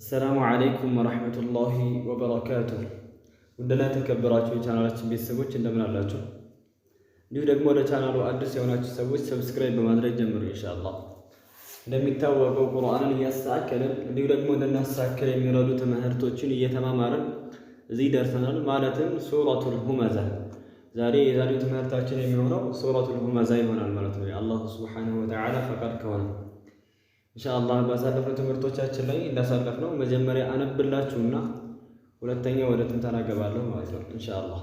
السلام عليكم ورحمة الله وبركاته. ودنا تكبراتو ቻናላችን ቤተሰቦች እንደምን አላችሁ? እንዲሁ ደግሞ ወደ ቻናሉ አዲስ የሆናችሁ ሰዎች ሰብስክራይብ በማድረግ ጀምሩ ኢንሻአላህ። እንደሚታወቀው ቁርአንን እያስተካከልን እንዲሁ ደግሞ እንድናስተካክል የሚረዱ ትምህርቶችን እየተማማርን እዚህ ደርሰናል። ማለትም ሱረቱል ሁመዛ ዛሬ የዛሬው ትምህርታችን የሚሆነው ሱረቱል ሁመዛ ይሆናል ማለት ነው። የአላህ ሱብሓነሁ ወተዓላ ፈቃድ ከሆነ ኢንሻአላህ ባሳለፍነው ትምህርቶቻችን ላይ እንዳሳለፍነው መጀመሪያ አነብላችሁና ሁለተኛ ወደ ትንተና ገባለሁ ማለት ነው ኢንሻአላህ።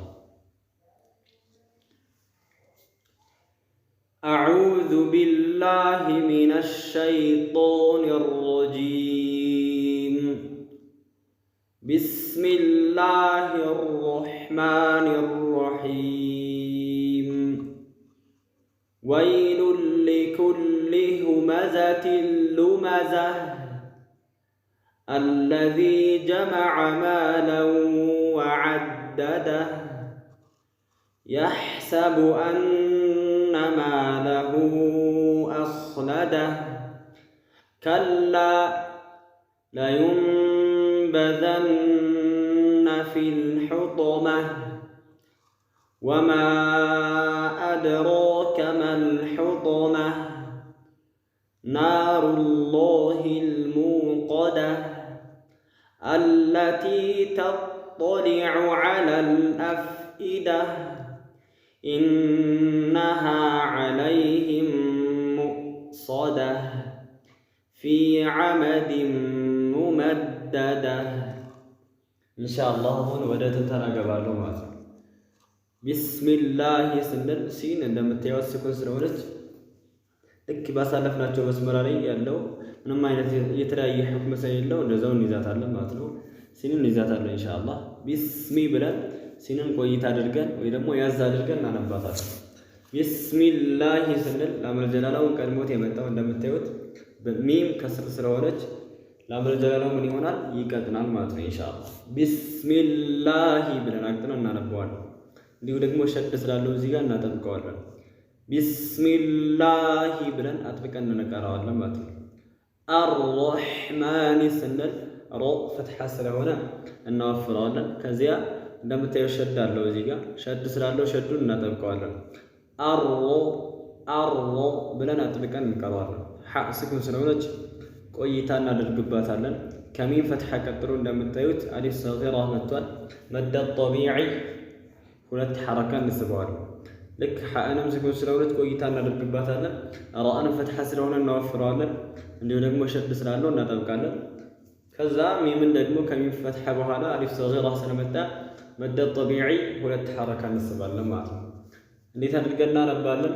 አዑዙ ቢላሂ ሚነሽ ሸይጧኒር ረጂም ቢስሚላሂር ረሕማኒር ረሒም ወይሉን ሊኩሊ ሁመዘቲን ሉመዘህ الذي جمع مالا وعدده يحسب أن ماله أخلده كلا لينبذن في الحطمة وما أدراك ما الحطمة نار الله الموقدة التي تطلع على الأفئدة إنها عليهم مؤصدة في عمد ممددة إن شاء الله هون ودت تناقبال مات بسم الله سنل سين عندما تيوسكون سنورج ልክ ባሳለፍናቸው መስመር ላይ ያለው ምንም አይነት የተለያየ ሁክም ሳይለው እንደዛው እንይዛታለን ማለት ነው። ሲንን እንይዛታለን ኢንሻአላህ። ቢስሚ ብለን ሲንን ቆይታ አድርገን ወይ ደግሞ ያዝ አድርገን እናነባታለን። ቢስሚላህ ስንል ላምል ጀላላውን ቀድሞት የመጣው እንደምታዩት በሚም ከስር ስለሆነች ላምል ጀላላው ምን ይሆናል ይቀጥናል ማለት ነው ኢንሻአላህ። ቢስሚላህ ብለን አቅጥነን እናነባዋለን። እንዲሁ ደግሞ ሸድ ስላለው እዚህ ጋር እናጠብቀዋለን። ቢስሚላህ ብለን አጥብቀን እንቀራዋለን ማለት ነው። አርረሕማን ስንል ሮ ፈትሐ ስለሆነ እናወፍረዋለን። ከዚያ እንደምታየው ሸድ አለው እዚህ ጋር ሸድ ስላለው ሸዱን እናጠብቀዋለን። አሮ ብለን አጥብቀን እንቀራዋለን። ሐ ስኩን ስለሆነች ቆይታ እናደርግባታለን። ከሚም ፈትሐ ቀጥሎ እንደምታዩት አሊፍ ሰጊራ መጥቷል። መደ ጠቢዒ ሁለት ሐረካ እንስበዋለን። ልክ ሐእንም ስኩን ስለሆነች ቆይታ እናደርግባታለን። ራእንም ፈትሐ ስለሆነ እናወፍረዋለን። እንዲሁ ደግሞ ሸድ ስላለው እናጠብቃለን። ከዛ ሚምን ደግሞ ከሚም ፈትሐ በኋላ አሊፍ ሰጊራ ስለመጣ መደ ጠቢዒ ሁለት ሐረካ እንስባለን ማለት ነው። እንዴት አድርገን እናነባለን?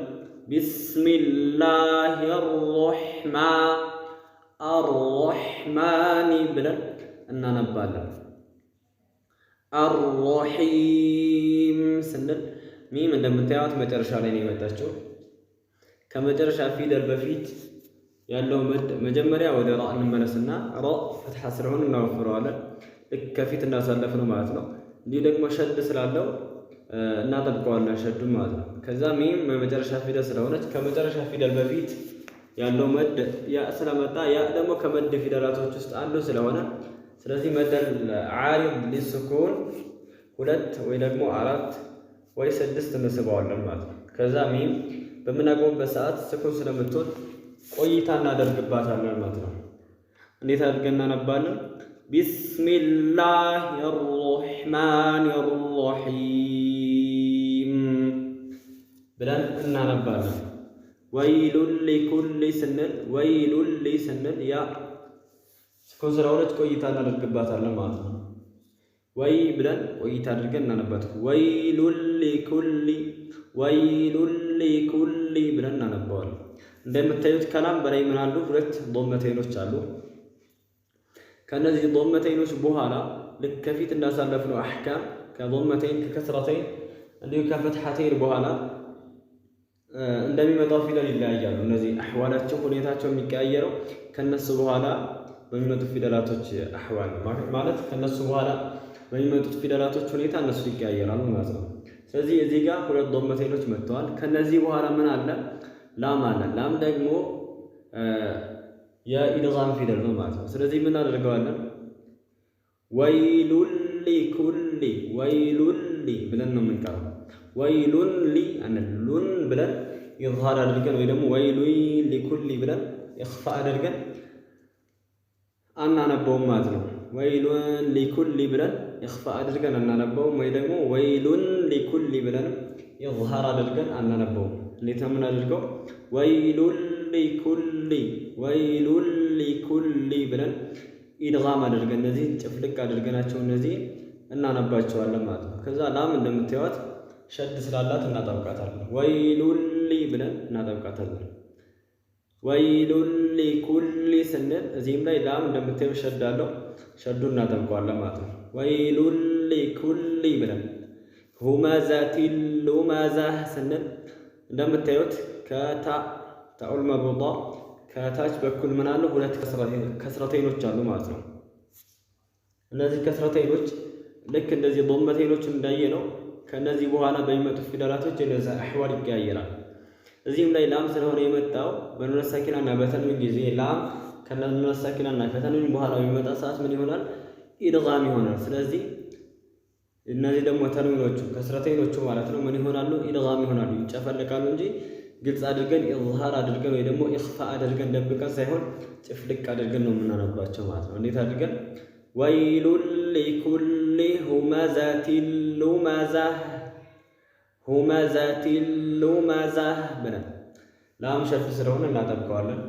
ቢስሚላሂ አርረሕማን ብለን እናነባለን። አርረሒም ስንል ሚም እንደምታዩት መጨረሻ ላይ ነው የመጣችው። ከመጨረሻ ፊደል በፊት ያለው መድ መጀመሪያ ወደ ራ እንመለስና ራ ፈትሐ ስለሆነ እናወፍረዋለን። ልክ ከፊት እንዳሳለፍነው ማለት ነው። እንዲሁ ደግሞ ሸድ ስላለው እናጠብቀዋለን ሸዱን ማለት ነው። ከዛ ሚም በመጨረሻ ፊደል ስለሆነች ከመጨረሻ ፊደል በፊት ያለው መድ ያ ስለመጣ ያ ደግሞ ከመድ ፊደላቶች ውስጥ አንዱ ስለሆነ ስለዚህ መደል ዓሪድ ሊስኩን ሁለት ወይ ደግሞ አራት ወይ ስድስት እንስበዋለን ማለት ነው። ከዛ ሚም በምናቆምበት ሰዓት ስኩን ስለምትሆን ቆይታ እናደርግባታለን ማለት ነው። እንዴት አድርገን እናነባለን? ቢስሚላሂ አርረሕማን አርረሒም ብለን እናነባለን። ወይሉን ሊኩሊ ስንል ያ ስኩን ስለሆነች ቆይታ እናደርግባታለን ማለት ነው። ወይ ብለን ቆይታ አድርገን እናነባት። ወይሉን ሊኩሊ ብለን እናነባዋለን። እንደምታዩት ከላም በላይ ምን አሉ? ሁለት ዶመተይኖች አሉ። ከነዚህ ዶመተይኖች በኋላ ልክ ከፊት እንዳሳለፍነው አሕካም ከዶመተይን ከከስረተይን እንዲሁ ከፈትሐተይን በኋላ እንደሚመጣው ፊደል ይለያያሉ። እነዚህ አሕዋላቸው ሁኔታቸው የሚቀያየረው ከነሱ በኋላ በሚመጡ ፊደላቶች አሕዋል ማለት ከነሱ በኋላ በሚመጡት ፊደላቶች ሁኔታ እነሱ ይቀያየራሉ ማለት ነው። ስለዚህ እዚህ ጋር ሁለት ዶመተይኖች መጥተዋል። ከነዚህ በኋላ ምን አለ? ላም አለ። ላም ደግሞ የኢድጋም ፊደል ነው ማለት ነው። ስለዚህ ምን አደርገዋለን? ወይሉን ሊኩሊ ወይሉን ሊ ብለን ነው የምንቀረው። ወይሉን ሊ ሉን ብለን ኢዝሃር አድርገን ወይ ደግሞ ወይሉን ሊኩሊ ብለን ኢኽፋ አድርገን አናነበውም ማለት ነው። ወይሉን ሊኩሊ ብለን ኢኽፋ አድርገን አናነበውም፣ ወይ ደግሞ ወይሉን ሊኩሊ ብለን ኢዝሃር አድርገን አናነበውም። እንዴት ነው የምናደርገው? ወይሉን ሊኩሊ ብለን ኢድጋም አድርገን እነዚህ ጭፍልቅ አድርገናቸው እነዚህ እናነባቸዋለን ማለት ነው። ከዛ ላም እንደምታዩት ሸድ ስላላት እናጠብቃታለን። ወይሉን ሊ ብለን እናጠብቃታለን። ወይሉን ሊኩሊ ስንል እዚህም ላይ ላም እንደምታዩት ሸድ አለው፣ ሸዱን እናጠብቀዋለን ማለት ነው። ወይሉን ሊኩሊ ብለን ሁመዛቲን ሉመዛ ስንል እንደምታዩት ታኡል መርቡጣ ከታች በኩል ምን አለው? ሁለት ከስረተይኖች አሉ ማለት ነው። እነዚህ ከስረተይኖች ልክ እንደዚህ ዶመተይኖች እንዳየ ነው። ከነዚህ በኋላ በሚመጡ ፊደላቶች የነዛ አህዋል ይቀያየራል። እዚህም ላይ ላም ስለሆነ የመጣው በኑን ሳኪናና በተንዊን ጊዜ ላም ከኑን ሳኪናና ከተንዊን በኋላ በሚመጣ ሰዓት ምን ይሆናል? ኢድጋም ይሆናል። ስለዚህ እነዚህ ደግሞ ተንዊኖቹ ከስረተይኖቹ ማለት ነው ምን ይሆናሉ? ኢድጋም ይሆናሉ፣ ይጨፈልቃሉ እንጂ ግልጽ አድርገን ኢዝሃር አድርገን ወይ ደግሞ ኢኽፋ አድርገን ደብቀን ሳይሆን ጭፍልቅ አድርገን ነው የምናነባቸው ማለት ነው። እንዴት አድርገን? ወይሉን ሊኩሊ ሁመዛቲን ሉመዛህ ብለን ላም ሸፍ ስለሆነ እናጠብቀዋለን።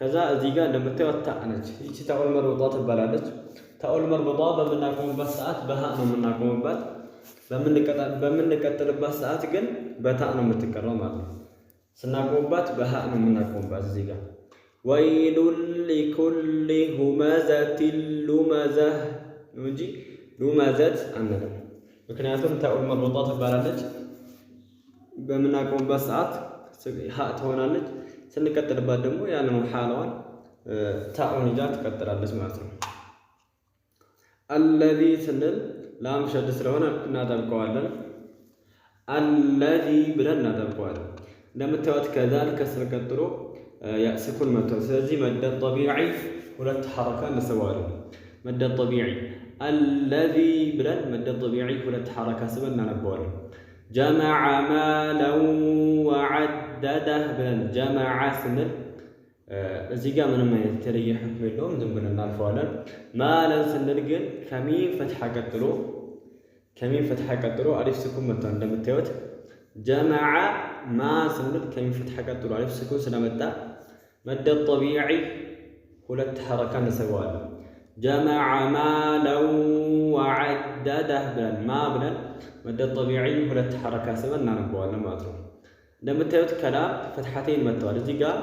ከዛ እዚህ ጋር እንደምታዩት ታ ነች። ይቺ ታኡል መርቡጣ ትባላለች። ታኡል መርቡጣ በምናቆምበት ሰዓት በሃ ነው የምናቆምባት። በምንቀጥልባት ሰዓት ግን በታ ነው የምትቀረው ማለት ነው። ስናቆምባት በሃ ነው የምናቆምባት። እዚህ ጋር ወይሉን ሊኩሊ ሁመዛቲን ሉመዛህ ነው እንጂ ሉመዘት አንልም። ምክንያቱም ታኡል መርቡጣ ትባላለች። በምናቆምባት ሰዓት ሃ ትሆናለች። ስንቀጥልባት ደግሞ ያንን ሐላዋን ታኡን ይዛ ትቀጥላለች ማለት ነው። አለዚ ስንል ላም ሸድ ስለሆነ እናጠብቀዋለን። አለዚ ብለን እናጠብቀዋለን። እንደምታዩት ከዛል ከስር ቀጥሎ ስኩን መጥቷል። ስለዚህ መደ ጠቢዒ ሁለት ሐረካ እንስበዋለን። መደ ጠቢዒ አለዚ ብለን መደ ጠቢዒ ሁለት ሐረካ ስበን እናነበዋለን። ጀመዐ ማለን ወዐደደህ ብለን ጀመዐ ስንል እዚህ ጋር ምንም አይነት የተለየ ሕክም የለውም፣ ዝም ብለን እናልፈዋለን። ማለን ስንል ግን ከሚም ፈትሐ ቀጥሎ አሊፍ ስኩን መጥቷል። እንደምታዩት ጀመዐ ማ ስንል ከሚም ፈትሐ ቀጥሎ አሊፍ ስኩን ስለመጣ መደ ጠቢዒ ሁለት ሐረካ እንስበዋለን። ጀመዐ ማለን ወዐደደህ ብለን ማ ብለን መደ ጠቢዒ ሁለት ሐረካ ስበን እናነበዋለን ማለት ነው። እንደምታዩት ከላም ፈትሐተይን መጥተዋል። እዚህ ጋር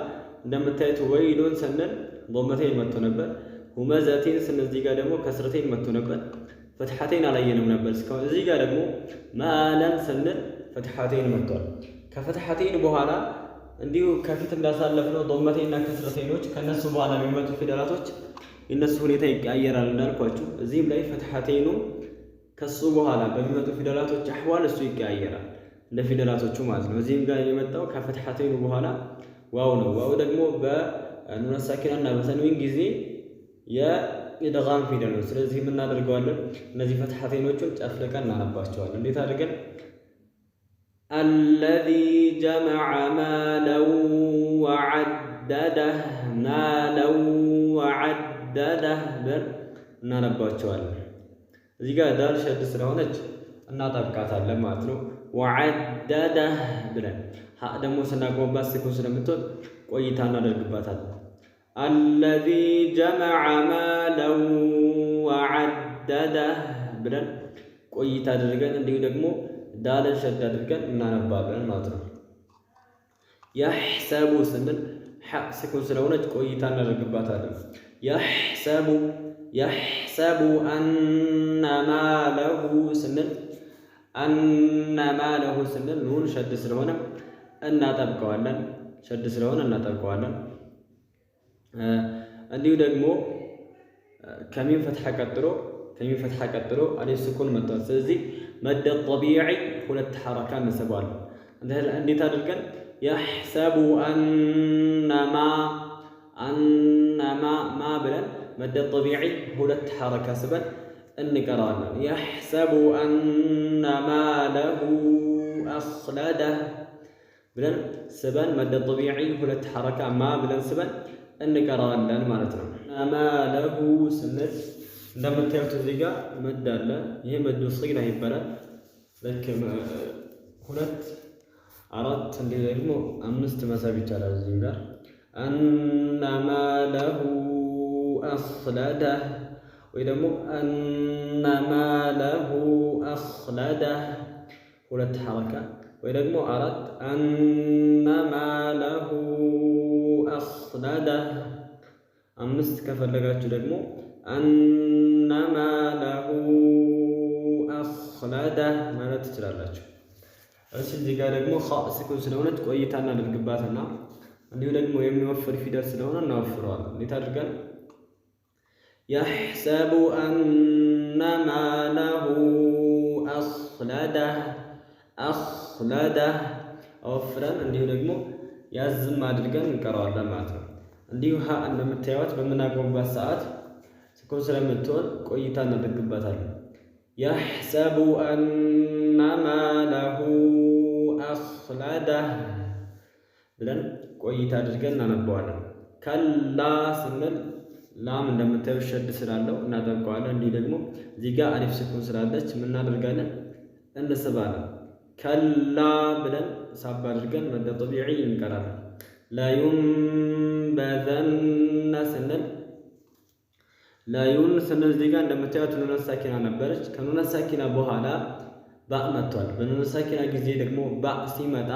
እንደምታዩት ወይሉን ስንል ዶመተይን መጥቶ ነበር። ሁመዛቲን ስንል እዚህ ጋር ደግሞ ከስረተይን መጥቶ ነበር። ፈትሐተይን አላየንም ነበር እስካሁን። እዚህ ጋር ደግሞ ማለን ስንል ፈትሐተይን መጥቷል። ከፈትሐተይን በኋላ እንዲሁ ከፊት እንዳሳለፍነው ዶመተይንና ከስረተይኖች ከነሱ በኋላ የሚመጡ ፊደላቶች የነሱ ሁኔታ ይቀያየራል እንዳልኳችሁ። እዚህም ላይ ፈትሐተይኑ ከሱ በኋላ በሚመጡ ፊደላቶች አህዋል እሱ ይቀያየራል እንደ ፊደላቶቹ ማለት ነው። እዚህም ጋር የመጣው ከፈትሐተይኑ በኋላ ዋው ነው። ዋው ደግሞ በኑን ሳኪናና በተንዊን ጊዜ የኢድጋም ፊደል ነው። ስለዚህ የምናደርገዋለን እነዚህ ፈትሐተይኖቹን ጨፍልቀን እናነባቸዋለን። እንዴት አድርገን? አለዚ ጀመዐ ማለን ወዐደደህ ማለን ወዐደደህ ብለን እናነባቸዋለን። እዚህ ጋር ዳል ሸድ ስለሆነች እናጠብቃታለን ማለት ነው። ወዐደደህ ብለን ሀ ደግሞ ስናቆምባት ስኩን ስለምትሆን ቆይታ እናደርግባታለን። አለዚ ጀመዐ ማለን ወዐደደህ ብለን ቆይታ አድርገን እንዲሁ ደግሞ ዳልን ሸድ አድርገን እናነባለን ማለት ነው። የሕሰቡ ስንል ሐ ስኩን ስለሆነች ቆይታ እናደርግባታለን። የሕሰቡ አነ ማለሁ ስንል አነማለሁ ስንል ኑን ሸድ ስለሆነ እናጠብቀዋለን። እንዲሁ ደግሞ ከሚም ፈትሐ ቀጥሎ አሊፍ ስኩን መጥቷል። ስለዚህ መደ ጠቢዒ ሁለት ሐረካ እንስበዋለን። እንዴት አድርገን? የሕሰቡ አነማ ማ ብለን መደ ጠቢዒ ሁለት ሐረካ ስበን እንቀራዋለን። የሕሰቡ አነ ማለሁ አኽለደህ ብለን ስበን መደ ጠቢዒ ሁለት ሐረካ ማ ብለን ስበን እንቀራዋለን ማለት ነው። ማለሁ ስንል እንደምታዩት እዚህ ጋር መድ አለ። ይሄ መዱ ሲግና ይባላል። ልክ ሁለት አራት እንዲህ ደግሞ አምስት መሳብ ይቻላል። እዚህ ጋር አነማ ለሁ አኽለደህ ወይ ደግሞ አነማ ለሁ አኽለደህ ሁለት ሐረካ ወይ ደግሞ አራት አነማ ለሁ አኽለደህ አምስት ከፈለጋችሁ ደግሞ አነማ ለሁ አኽለደህ ማለት ትችላላችሁ። እሺ እዚህ ጋር ደግሞ ኸ ስኩን ስለሆነች ቆይታ እናደርግባትና እንዲሁ ደግሞ የሚወፍር ፊደል ስለሆነ እናወፍረዋለን። እንዴት አድርገን የሕሰቡ አነማ ለሁ አኽለደህ አኽለደህ አወፍረን እንዲሁ ደግሞ ያዝም አድርገን እንቀረዋለን ማለት ነው። እንዲሁ ሀ እንደምታዩት በምናቆምባት ሰዓት ስኩን ስለምትሆን ቆይታ እናደርግባታለን። የሕሰቡ አነማ ለሁ አኽለደህ ብለን ቆይታ አድርገን እናነባዋለን። ከላ ስንል ላም እንደምታዩት ሸድ ስላለው እናጠብቀዋለን። እንዲህ ደግሞ እዚህ ጋር አሊፍ ስኩን ስላለች ምን እናደርጋለን? እንስባለን። ከላ ብለን ሳብ አድርገን መደ ጠቢዒ እንቀራለን። ላዩንበዘነ ስንል ላዩን ስንል እዚህ ጋር እንደምታዩት ኑነ ሳኪና ነበረች። ከኑነ ሳኪና በኋላ ባእ መጥቷል። በኑነ ሳኪና ጊዜ ደግሞ ባእ ሲመጣ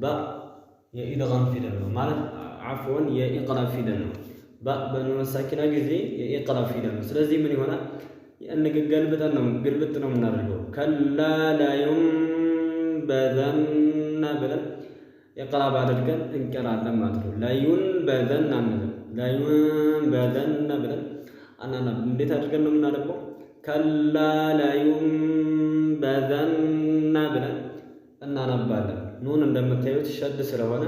ባእ የኢድጋም ፊደል ነው ማለት ዓፍወን የኢቅላብ ፊደል ነው። ባእ በኑነ ሳኪና ጊዜ የኢቅላብ ፊደል ነው። ስለዚህ ምን ይሆናል? ግልብጥ ነው የምናደርገው። ከላ ላዩንበዘነ ብለን ኢቅላብ አድርገን እንቀራለን ማለት ነው። ላዩንበዘነ አንልም። ላዩንበዘነ ብለን አናናብ እንዴት አድርገን ነው የምናነበው? ከላ ላዩንበዘነ ብለን እናነባለን። ኑን እንደምታዩት ሸድ ስለሆነ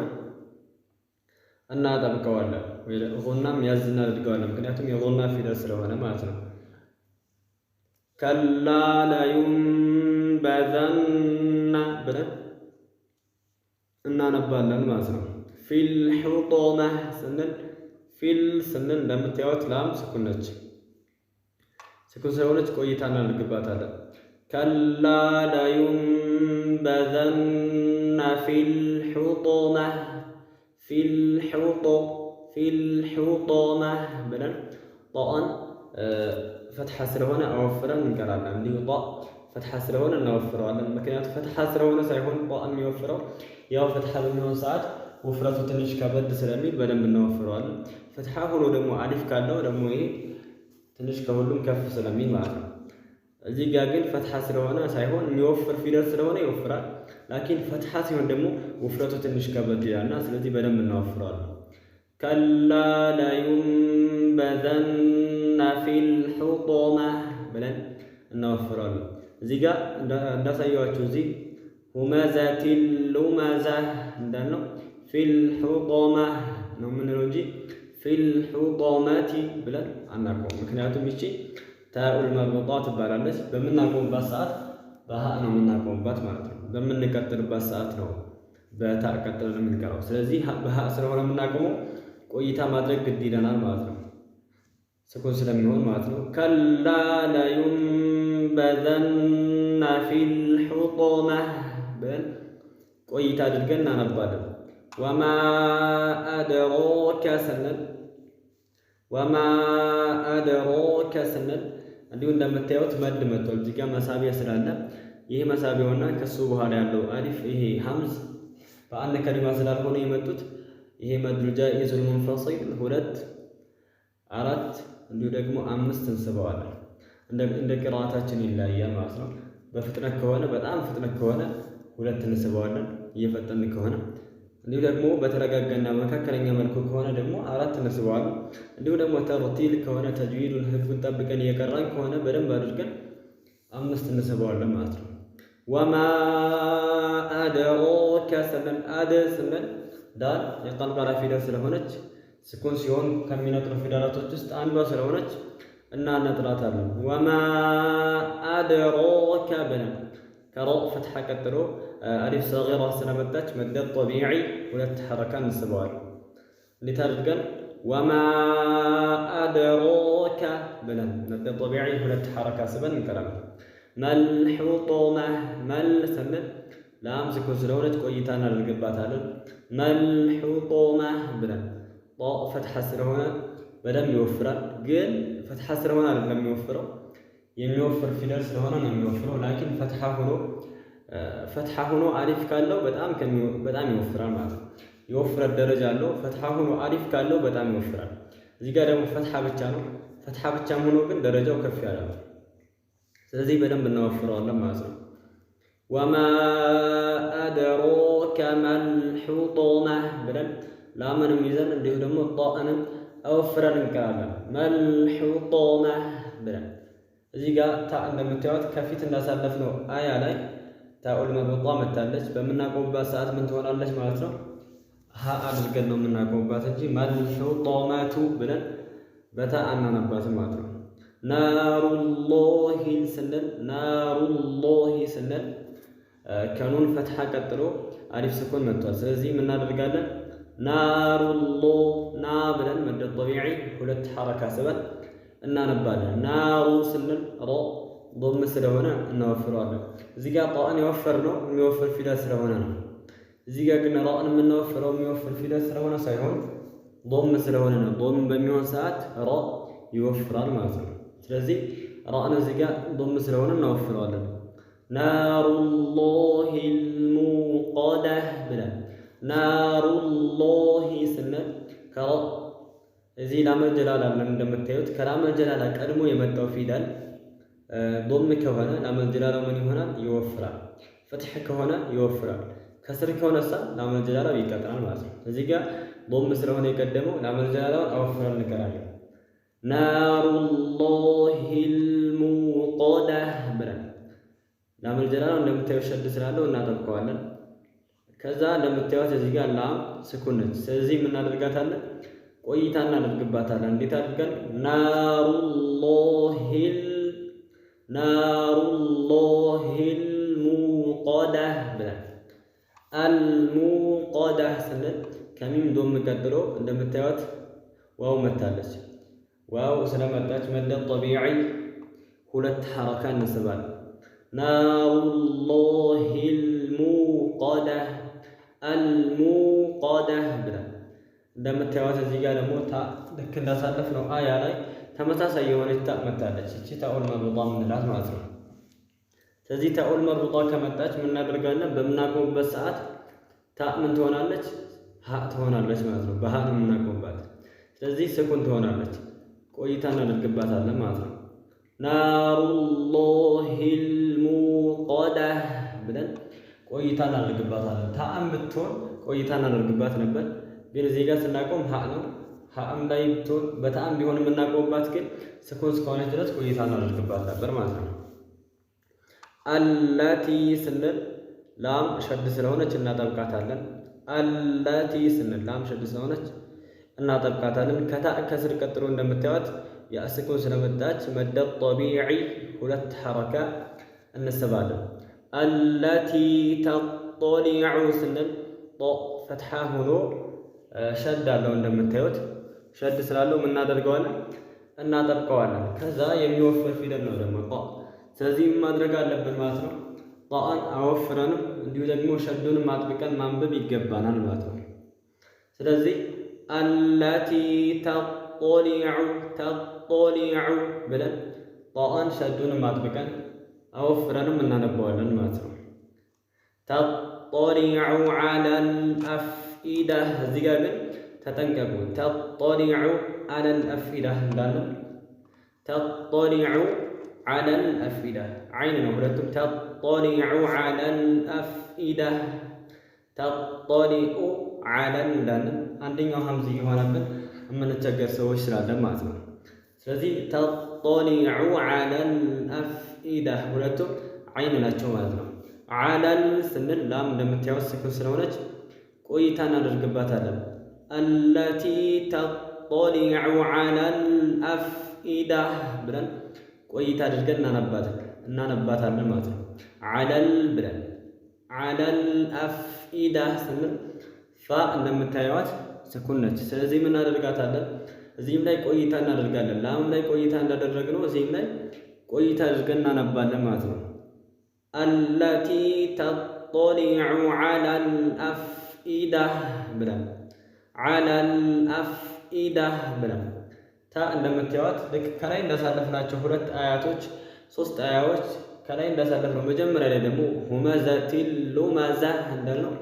እናጠብቀዋለን፣ ወይ ጉናም ያዝ እናደርገዋለን። ምክንያቱም የጉና ፊደል ስለሆነ ማለት ነው። ከላ ላዩንበዘነ ብለን እናነባለን ማለት ነው። ፊል ሑጦመህ ስንል ፊል ስንል እንደምታዩት ላም ስኩን ነች። ስኩን ስለሆነች ቆይታ እናደርግባታለን። ከላ ላዩንበዘነ ፊል ሑጦመህ ፊል ሑጦመህ ብለን ጣን ፈትሐ ስለሆነ አወፍረን እንቀራለን። እንዲሁ ጣ ፈትሐ ስለሆነ እናወፍረዋለን። ምክንያቱም ፈትሐ ስለሆነ ሳይሆን ጣ የሚወፍረው ያው ፈትሐ በሚሆን ሰዓት ውፍረቱ ትንሽ ከበድ ስለሚል በደንብ እናወፍረዋለን። ፈትሐ ሆኖ ደግሞ አሊፍ ካለው ደግሞ ይሄ ትንሽ ከሁሉም ከፍ ስለሚል ማለት ነው። እዚህ ጋር ግን ፈትሐ ስለሆነ ሳይሆን የሚወፍር ፊደል ስለሆነ ይወፍራል። ላኪን ፈትሐ ሲሆን ደግሞ ውፍረቱ ትንሽ ከበድ ይላልና ስለዚህ በደንብ እናወፍረዋለን። ከላ ላዩንበዘነ ፊል ሑጦመህ ብለን እናወፍረዋለን። እዚህ ጋር እንዳሳየዋችሁ እዚህ ሁመዘቲል ሉመዘህ እንዳልነው ፊል ሑጦመህ ነው የምንለው እንጂ ፊል ሑጦመቲ ብለን አናቆም። ምክንያቱም ይቺ ታኡል መርቡጣ ትባላለች። በምናቆምባት ሰዓት በሀ ነው የምናቆምባት ማለት ነው። በምንቀጥልባት ሰዓት ነው በታ ቀጥለን የምንቀራው። ስለዚህ በሀ ስለሆነ የምናቆመው ቆይታ ማድረግ ግድ ይለናል ማለት ነው፣ ስኩን ስለሚሆን ማለት ነው። ከላ ላዩንበዘነ ፊል ሑጦመህ ብለን ቆይታ አድርገን እናነባለን። ወማ አድሮከ ስንል እንዲሁ እንደምታዩት መድ መጥቷል። እዚህ ጋር መሳቢያ ስላለ ይሄ መሳቢያውና ከሱ በኋላ ያለው አሊፍ ይሄ ሐምዝ በአንድ ከሊማ ስላልሆነ የመጡት ይሄ መድul ጃኢዙል ሙንፈሲል 2 4 እንዲሁ ደግሞ 5 እንስበዋለን። እንደ ቅራአታችን ይለያያል ማለት ነው። በፍጥነት ከሆነ በጣም ፍጥነት ከሆነ 2 እንስበዋለን፣ እየፈጠን ከሆነ እንዲሁ ደግሞ በተረጋጋና መካከለኛ መልኩ ከሆነ ደግሞ 4 እንስበዋለን። እንዲሁ ደግሞ ተርቲል ከሆነ ተጅዊዱን ህጉን ጠብቀን እየቀራን ከሆነ በደንብ አድርገን 5 እንስበዋለን ማለት ነው። ወማ አድሮከ ስንል አድ ስንል ዳል የቀልቀላ ፊደል ስለሆነች ስኩን ሲሆን ከሚነጥሩ ፊደላቶች ውስጥ አንዷ ስለሆነች እናነጥራታለን። ወማ አድራከ ብለን ከሮ ፈትሐ ቀጥሎ አሊፍ ሰጊራ ስለመጣች መደ ጠቢዒ ሁለት ሐረካ እንስበዋለን። እንዴት አድርገን ወማ አድራከ ብለን መደ ጠቢዒ ሁለት ሐረካ ስበን እንቀራለን። መልሑጦማ መል ስንል ላም ስኩን ስለሆነች ቆይታ እናደርግባታለን። መልሑጦማ ብለን ፈትሐ ስለሆነ በደንብ ይወፍራል። ግን ፈትሐ ስለሆነ አይደለም የሚወፍረው የሚወፍር ፊደል ስለሆነ ነው የሚወፍረው። ላኪን ፈትሐ ሆኖ አሊፍ ካለው በጣም ይወፍራል ማለት ነው። የወፍረት ደረጃ አለው። ፈትሐ ሆኖ አሊፍ ካለው በጣም ይወፍራል። እዚህ ጋር ደግሞ ፈትሐ ብቻ ነው። ፈትሐ ብቻም ሆኖ ግን ደረጃው ከፍ ያለ ነው። ስለዚህ በደንብ እናወፍረዋለን ማለት ነው። ወማ አድራከ መልሑጦማ ብለን ላምንም ይዘን እንዲሁ ደግሞ ጣእንም አወፍረን እንቀራለን። መልሑጦማ ብለን እዚህ ጋር ታ እንደምታዩት ከፊት እንዳሳለፍነው አያ ላይ ታኡል መርቡጣ መታለች። በምናቆምባት ሰዓት ምን ትሆናለች ማለት ነው? ሀ አድርገን ነው የምናቆምባት እንጂ መልሑጦማቱ ብለን በታ አናነባትም ማለት ነው። ናሩላሂ ስንል ከኑን ፈትሐ ቀጥሎ አሊፍ ስኩን መጥቷል። ስለዚህ ምን እናደርጋለን? ናሩሎ ና ብለን መደ ጠቢዒ ሁለት ሐረካ ስበን እናነባለን። ናሩ ስንል ሮ ዶም ስለሆነ እናወፍረዋለን። እዚህ ጋር ጣን የወፈርነው የሚወፍር ፊደል ስለሆነ ነው። እዚህ ጋር ግን ራእን የምናወፍረው የሚወፍር ፊደል ስለሆነ ሳይሆን ዶም ስለሆነ ነው። ዶም በሚሆን ሰዓት ራ ይወፍራል ማለት ነው። ስለዚህ ራእን እዚህ ጋር ዶም ስለሆነ እናወፍረዋለን። ናሩላሂል ሙቀደህ ብለን ናሩላሂ ስንል ከራ እዚህ ላመል ጀላላ አለን። እንደምታዩት ከላመል ጀላላ ቀድሞ የመጣው ፊደል ዶም ከሆነ ላመል ጀላላው ምን ይሆናል? ይወፍራል። ፍትሕ ከሆነ ይወፍራል። ከስር ከሆነሳ ላመል ጀላላው ይቀጥራል ማለት ነው። እዚህ ጋር ዶም ስለሆነ የቀደመው ላመል ጀላላውን አወፍረን እንቀራለን። ናሩላሂል ሙቀደህ ብለን ላመል ጀላላው እንደምታዩት ሸድ ስላለው እናጠብቀዋለን። ከዛ እንደምታዩት እዚህ ጋር ላም ስኩን ነች። ስለዚህ ምን እናደርጋታለን? ቆይታ እናደርግባታለን። እንዴት አድርገን? ናሩላሂል ሙቀደህ ብለን አልሙቀደህ ስንል ከሚም ዶም ቀጥሎ እንደምታዩት ዋው መታለች። ዋው ስለመጣች መደ ጠቢዒ ሁለት ሐረካ እንስባለን። ናሩላሂል ሙቀደህ አልሙቀደህ ብለን እንደምታዩት እዚህ ጋር ደግሞ ታ ልክ እንዳሳለፍ ነው አያ ላይ ተመሳሳይ የሆነች ታ መታለች። እቺ ታኡል መርቡጣ ምንላት ማለት ነው። ስለዚህ ታኡል መርቡጣ ከመጣች ምን እናደርጋለን? በምናቆምበት ሰዓት ታ ምን ትሆናለች? ሀ ትሆናለች ማለት ነው። በሀ ነው የምናቆምባት። ስለዚህ ስኩን ትሆናለች። ቆይታ እናደርግባታለን ማለት ነው። ናሩላሂል ሙቀደህ ብለን ቆይታ እናደርግባታለን። ታም ብትሆን ቆይታ እናደርግባት ነበር፣ ግን እዚህ ጋር ስናቆም ሀ ነው። ሀም ላይ ብትሆን በታም ቢሆን የምናቆምባት ግን ስኩን እስከሆነች ድረስ ቆይታ እናደርግባት ነበር ማለት ነው። አላቲ ስንል ላም ሸድ ስለሆነች እናጠብቃታለን። አላቲ ስንል ላም ሸድ ስለሆነች እናጠብቃታለን። ከታ ከስር ቀጥሎ እንደምታዩት የስኩን ስለመጣች መደ ጠቢዒ ሁለት ሐረካ እንስባለን። አላቲ ተጠሊዑ ስንል ጦ ፈትሐ ሆኖ ሸድ አለው። እንደምታዩት ሸድ ስላለው ምን እናደርገዋለን? እናጠብቀዋለን። ከዛ የሚወፍር ፊደል ነው ደግሞ ጣ። ስለዚህ ማድረግ አለብን ማለት ነው። ጣን አወፍረንም እንዲሁ ደግሞ ሸዱንም አጥብቀን ማንበብ ይገባናል ማለት ነው። ስለዚህ አላቲ ተጠሊዑ ብለን ጣን ሸዱንም አጥብቀን አወፍረንም እናነባዋለን ማለት ነው። ተጠሊዑ ዐለል አፍኢደህ እዚህ ጋር ግን ተጠንቀቁ። ተጠሊዑ ዐለል አፍኢደህ እንዳለን ተጠሊዑ ዐለል አፍኢደህ ዐይን ነው ሁለቱም። ተጠሊዑ ዐለል አፍኢደህ ተጠሊዑ ዐለል እንዳለን አንደኛው ሀምዝ እየሆነብን የምንቸገር ሰዎች ስላለን ማለት ነው። ስለዚህ ተጠሊዑ ዐለል አፍኢደህ ሁለቱም ዐይን ናቸው ማለት ነው። ዐለል ስንል ላም እንደምታዩት ስኩን ስለሆነች ቆይታ እናደርግባታለን። አለቲ ተጠሊዑ ዐለል አፍኢዳ ብለን ቆይታ አድርገን እናነባታለን ማለት ነው። ዐለል ብለን ዐለል አፍኢዳ ስንል ፋ እንደምታዩት ስኩን ነች። ስለዚህ ምን እናደርጋታለን? እዚህም ላይ ቆይታ እናደርጋለን። ላም ላይ ቆይታ እንዳደረግነው እዚህም ላይ ቆይታ አድርገን እናነባለን ማለት ነው። አለቲ ተጠሊዑ ዐለል አፍኢዳ ብለን ዐለል አፍኢዳ ብለን ታ እንደምታዩት ልክ ከላይ እንዳሳለፍናቸው ሁለት አያቶች ሶስት አያዎች ከላይ እንዳሳለፍነው መጀመሪያ ላይ ደግሞ ሁመዘቲል ሉመዛ እንዳልነው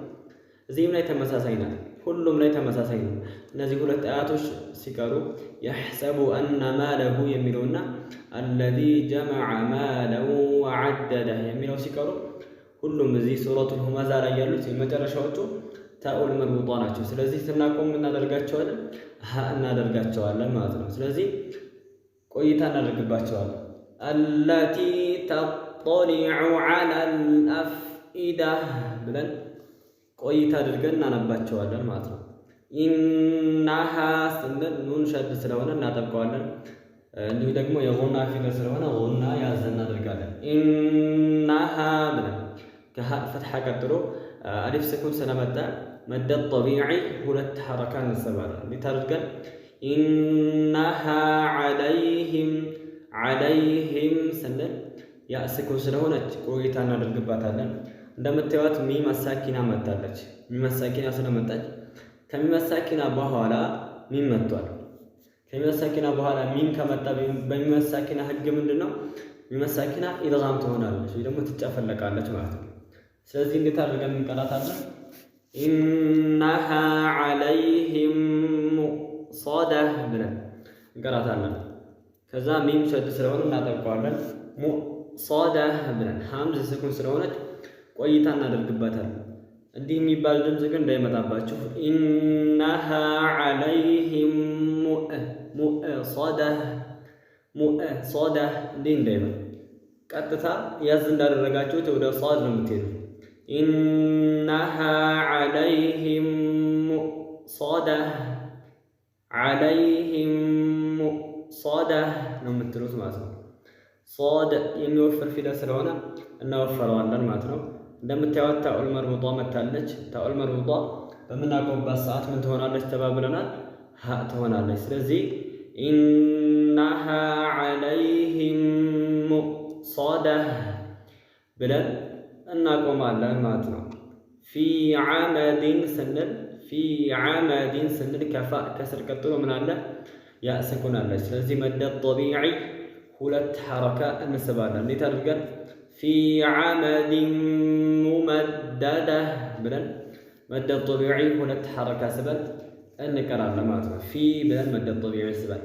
እዚህም ላይ ተመሳሳይ ናት። ሁሉም ላይ ተመሳሳይ ነው። እነዚህ ሁለት አያቶች ሲቀሩ የሕሰቡ አነ ማለሁ የሚለውና አለዚ ጀመዐ ማለሁ ወዐደደህ የሚለው ሲቀሩ ሁሉም እዚህ ሱረቱል ሁመዛ ላይ ያሉት የመጨረሻዎቹ ታኡል መርቡጣ ናቸው። ስለዚህ ስናቆም እናደርጋቸዋለን እናደርጋቸዋለን ማለት ነው። ስለዚህ ቆይታ እናደርግባቸዋለን። አለቲ ተጠሊዑ ዐለል አፍኢዳ ብለን ቆይታ አድርገን እናነባቸዋለን ማለት ነው። ኢነሃ ስንል ኑን ሸድ ስለሆነ እናጠብቀዋለን። እንዲሁ ደግሞ የጉና ፊደል ስለሆነ ጉና ያዝ እናደርጋለን። ኢነሃ ብለን ከሃ ፈትሐ ቀጥሎ አሊፍ ስኩን ስለመጣ መደ ጠቢዒ ሁለት ሐረካ እንሰባለን። እንዴት አድርገን ኢነሃ ዐለይሂም ስንል ያ ስኩን ስለሆነች ቆይታ እናደርግባታለን። እንደምታዩት ሚም አሳኪና መጣለች። ሚም አሳኪና ስለመጣች ከሚም አሳኪና በኋላ ሚም መጥቷል። ከሚም አሳኪና በኋላ ሚም ከመጣ በሚም አሳኪና ህግ ምንድነው? ሚም አሳኪና ኢድጋም ትሆናለች ወይ ደግሞ ትጨፈለቃለች ማለት ነው። ስለዚህ እንዴት አድርገን እንቀራታለን? ኢነሃ ዐለይሂም ሙዕሰደህ ብለን እንቀራታለን። ከዛ ሚም ሸድ ስለሆነ እናጠብቀዋለን። ሙዕሰደህ ብለን ሐምዝ ስኩን ስለሆነች ቆይታ እናደርግበታለን። እንዲህ የሚባል ድምፅ ግን እንዳይመጣባችሁ ኢነሃ ዐለይሂም ሙዕሰደህ እንዲህ እንዳይመጣ ቀጥታ ያዝ እንዳደረጋችሁት ወደ ሷድ ነው የምትሄዱ። ኢነሃ ዐለይሂም ሙዕሰደህ ነው የምትሉት ማለት ነው። ሷድ የሚወፍር ፊደል ስለሆነ እናወፈረዋለን ማለት ነው። እንደምታዩት ታኡል መርቡጣ መታለች። ታኡል መርቡጣ በምናቆምባት ሰዓት ምን ትሆናለች ተባብለናል? ሀ ትሆናለች። ስለዚህ ኢነሃ ዐለይሂም ሙዕሰደህ ብለን እናቆማለን ማለት ነው። ፊ ዐመዲን ስንል ከፋ ከስር ቀጥሎ ምን አለ? ያ ስኩን አለች። ስለዚህ መደ ጠቢዒ ሁለት ሐረካ እንስባለን። እንዴት አድርገን ፊ ዐመዲን ሙመደደህ ብለን መደ ጠቢዒ ሁለት ሐረካ ስበን እንቀራለን ማለት ነው። ፊ ብለን መደ ጠቢዒ ስበን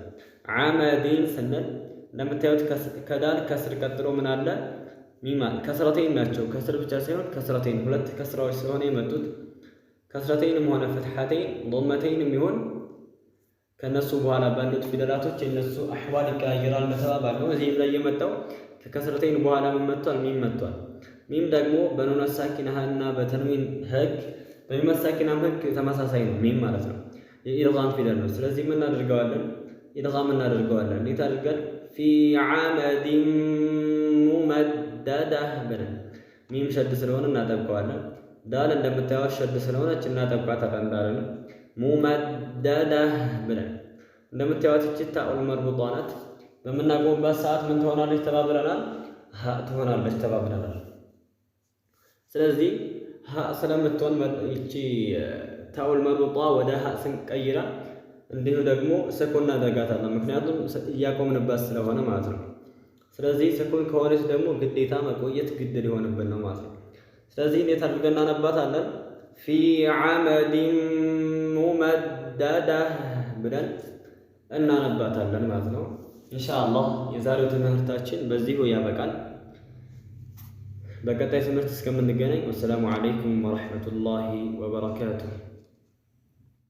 ዐመዲን ስንል እንደምታዩት ከዳል ከስር ቀጥሎ ምን አለ? ሚማ ከስረተይን ናቸው። ከስር ብቻ ሳይሆን ከስረተይን ሁለት ከስራዎች ስለሆነ የመጡት ከስረተይንም ሆነ ፍትሐተይን ዶመተይን የሚሆን ከነሱ በኋላ ባሉት ፊደላቶች የነሱ አህዋል ይቀያየራል እንደተባባለው እዚህም ላይ የመጣው ከከስረተይን በኋላ ምን መጥቷል? ሚም መጥቷል። ሚም ደግሞ በኑን ሳኪናና በተንዊን ህግ በሚም ሳኪናም ህግ ተመሳሳይ ነው። ሚም ማለት ነው የኢድጋም ፊደል ነው። ስለዚህ ምን እናደርገዋለን? ኢድጋም እናደርገዋለን። እንዴት አድርገን ፊ ዐመዲን ሙመደደህ ብለን ሚም ሸድ ስለሆነ እናጠብቀዋለን። ዳል እንደምታዩት ሸድ ስለሆነች እናጠብቃታለን። ዳልን ሙመደደህ ብለን እንደምታዩት እቺ ታኡል መርቡጣ ናት። በምናቆምባት ሰዓት ምን ትሆናለች ተባብለናል? ሀ ትሆናለች ተባብለናል። ስለዚህ ሀ ስለምትሆን እቺ ታኡል መርቡጣ ወደ ሀ ስንቀይራ እንዲሁ ደግሞ ስኩን እናደርጋታለን። ምክንያቱም እያቆምንባት ስለሆነ ማለት ነው። ስለዚህ ስኩን ከሆነች ደግሞ ግዴታ መቆየት ግድ ሊሆንብን ነው ማለት ነው። ስለዚህ እንዴት አድርገን እናነባታለን? ፊ ዐመዲን ሙመደደህ ብለን እናነባታለን ማለት ነው። ኢንሻአላህ የዛሬው ትምህርታችን በዚሁ ያበቃል። በቀጣይ ትምህርት እስከምንገናኝ ወሰላሙ ዐለይኩም ወረሕመቱላሂ ወበረካቱሁ።